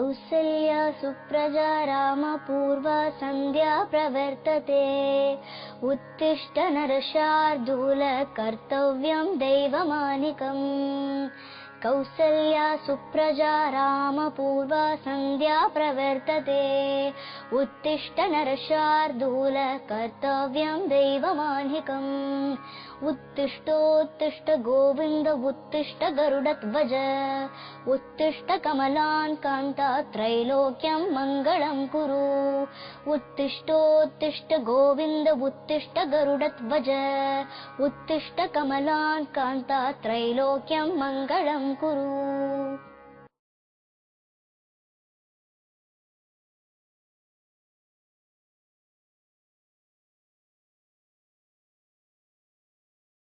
कौसल्या सुप्रजा रामपूर्वा सन्ध्या प्रवर्तते उत्तिष्ठ नरशार्दूल कर्तव्यं दैवमानिकम् कौसल्या सुप्रजा रामपूर्वा सन्ध्या प्रवर्तते उत्तिष्ठ नरशार्दूल कर्तव्यं दैवमानिकम् उत्तिष्ठोत्तिष्ठ गोविन्द उत्तिष्ठ गरुडध्वज उत्तिष्ठ कमलान् कान्ता त्रैलोक्यं मङ्गलं कुरु उत्तिष्ठोत्तिष्ठ गोविन्द उत्तिष्ठ गरुडध्वज उत्तिष्ठ कमलान् कान्ता त्रैलोक्यं मङ्गलं कुरु।